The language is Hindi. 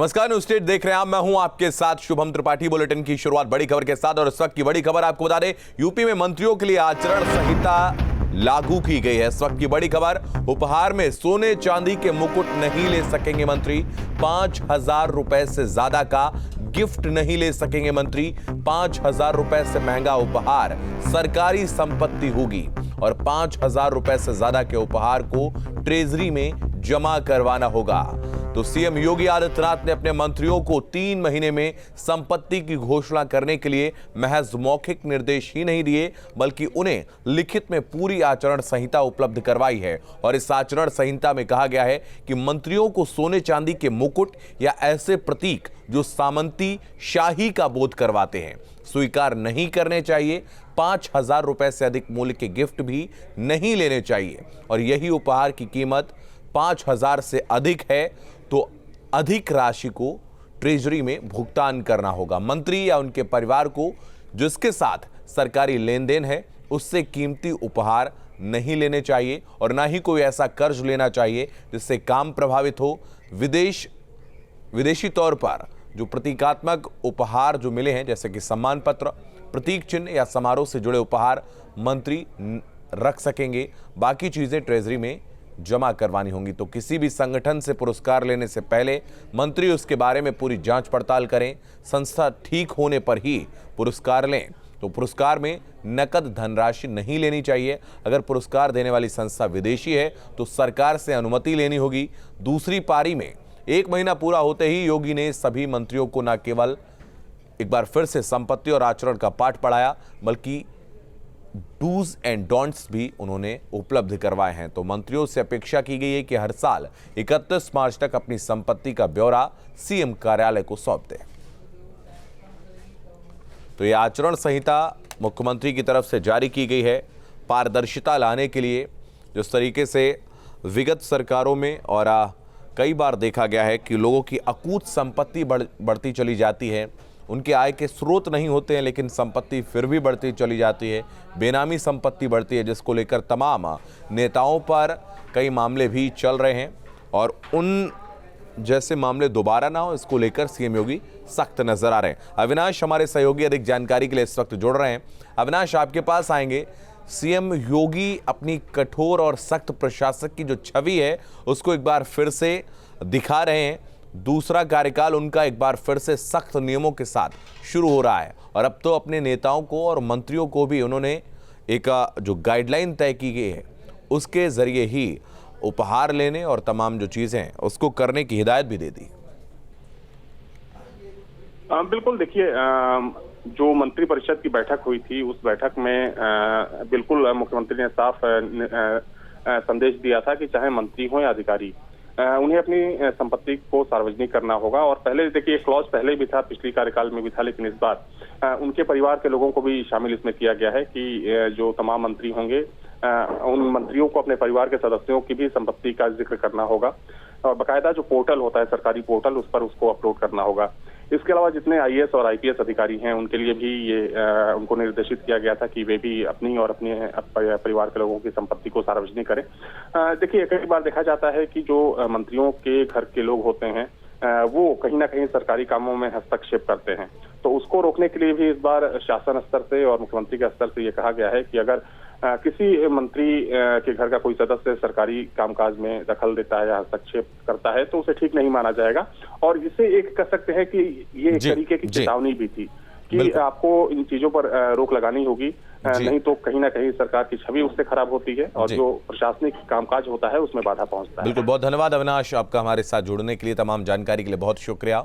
नमस्कार, न्यूज स्टेट देख रहे हैं आप। मैं हूं आपके साथ शुभम त्रिपाठी। बुलेटिन की शुरुआत बड़ी खबर के साथ, और इस वक्त की बड़ी खबर आपको बता दें, यूपी में मंत्रियों के लिए आचरण संहिता लागू की गई है। इस वक्त की बड़ी खबर, उपहार में सोने चांदी के मुकुट नहीं ले सकेंगे मंत्री। 5,000 रुपए से ज्यादा का गिफ्ट नहीं ले सकेंगे मंत्री। 5,000 रुपए से महंगा उपहार सरकारी संपत्ति होगी, और 5,000 रुपए से ज्यादा के उपहार को ट्रेजरी में जमा करवाना होगा। तो सीएम योगी आदित्यनाथ ने अपने मंत्रियों को 3 महीने में संपत्ति की घोषणा करने के लिए महज मौखिक निर्देश ही नहीं दिए, बल्कि उन्हें लिखित में पूरी आचरण संहिता उपलब्ध करवाई है। और इस आचरण संहिता में कहा गया है कि मंत्रियों को सोने चांदी के मुकुट या ऐसे प्रतीक जो सामंती शाही का बोध करवाते हैं स्वीकार नहीं करने चाहिए। 5,000 रुपए से अधिक मूल्य के गिफ्ट भी नहीं लेने चाहिए, और यही उपहार की कीमत 5,000 से अधिक है तो अधिक राशि को ट्रेजरी में भुगतान करना होगा। मंत्री या उनके परिवार को जिसके साथ सरकारी लेन देन है उससे कीमती उपहार नहीं लेने चाहिए, और ना ही कोई ऐसा कर्ज लेना चाहिए जिससे काम प्रभावित हो। विदेशी तौर पर जो प्रतीकात्मक उपहार जो मिले हैं, जैसे कि सम्मान पत्र, प्रतीक चिन्ह या समारोह से जुड़े उपहार मंत्री रख सकेंगे। बाकी चीजें ट्रेजरी में जमा करवानी होंगी। तो किसी भी संगठन से पुरस्कार लेने से पहले मंत्री उसके बारे में पूरी जांच पड़ताल करें। संस्था ठीक होने पर ही पुरस्कार लें। तो पुरस्कार में नकद धनराशि नहीं लेनी चाहिए। अगर पुरस्कार देने वाली संस्था विदेशी है तो सरकार से अनुमति लेनी होगी। दूसरी पारी में 1 महीना पूरा होते ही योगी ने सभी मंत्रियों को न केवल एक बार फिर से संपत्ति और आचरण का पाठ पढ़ाया, बल्कि डूज एंड डोंट्स भी उन्होंने उपलब्ध करवाए हैं। तो मंत्रियों से अपेक्षा की गई है कि हर साल 31 मार्च तक अपनी संपत्ति का ब्यौरा सीएम कार्यालय को सौंप दें। तो यह आचरण संहिता मुख्यमंत्री की तरफ से जारी की गई है पारदर्शिता लाने के लिए। जिस तरीके से विगत सरकारों में और कई बार देखा गया है कि लोगों की अकूत संपत्ति बढ़ती चली जाती है, उनके आय के स्रोत नहीं होते हैं, लेकिन संपत्ति फिर भी बढ़ती चली जाती है। बेनामी संपत्ति बढ़ती है, जिसको लेकर तमाम नेताओं पर कई मामले भी चल रहे हैं, और उन जैसे मामले दोबारा ना हो इसको लेकर सीएम योगी सख्त नजर आ रहे हैं। अविनाश हमारे सहयोगी अधिक जानकारी के लिए इस वक्त जुड़ रहे हैं। अविनाश, आपके पास आएंगे। सीएम योगी अपनी कठोर और सख्त प्रशासक की जो छवि है उसको एक बार फिर से दिखा रहे हैं। दूसरा कार्यकाल उनका एक बार फिर से सख्त नियमों के साथ शुरू हो रहा है, और अब तो अपने नेताओं को और मंत्रियों को भी उन्होंने एक जो गाइडलाइन तय की गई है उसके जरिए ही उपहार लेने और तमाम जो चीजें हैं उसको करने की हिदायत भी दे दी। बिल्कुल, देखिए, जो मंत्री परिषद की बैठक हुई थी उस बैठक में बिल्कुल मुख्यमंत्री ने साफ संदेश दिया था कि चाहे मंत्री हो या अधिकारी, उन्हें अपनी संपत्ति को सार्वजनिक करना होगा। और पहले देखिए क्लॉज पहले भी था, पिछली कार्यकाल में भी था, लेकिन इस बार उनके परिवार के लोगों को भी शामिल इसमें किया गया है कि जो तमाम मंत्री होंगे उन मंत्रियों को अपने परिवार के सदस्यों की भी संपत्ति का जिक्र करना होगा, और बाकायदा जो पोर्टल होता है सरकारी पोर्टल उस पर उसको अपलोड करना होगा। इसके अलावा जितने आईएएस और आईपीएस अधिकारी हैं उनके लिए भी ये उनको निर्देशित किया गया था कि वे भी अपनी और अपने परिवार के लोगों की संपत्ति को सार्वजनिक करें। देखिए, कई बार देखा जाता है कि जो मंत्रियों के घर के लोग होते हैं वो कहीं ना कहीं सरकारी कामों में हस्तक्षेप करते हैं, तो उसको रोकने के लिए भी इस बार शासन स्तर से और मुख्यमंत्री के स्तर से ये कहा गया है कि अगर किसी मंत्री के घर का कोई सदस्य सरकारी कामकाज में दखल देता है या हस्तक्षेप करता है तो उसे ठीक नहीं माना जाएगा। और इसे एक कह सकते हैं कि ये एक तरीके की चेतावनी भी थी कि आपको इन चीजों पर रोक लगानी होगी, नहीं तो कहीं ना कहीं सरकार की छवि उससे खराब होती है और जो प्रशासनिक कामकाज होता है उसमें बाधा पहुंचता है। बिल्कुल, बहुत धन्यवाद अविनाश आपका हमारे साथ जुड़ने के लिए। तमाम जानकारी के लिए बहुत शुक्रिया।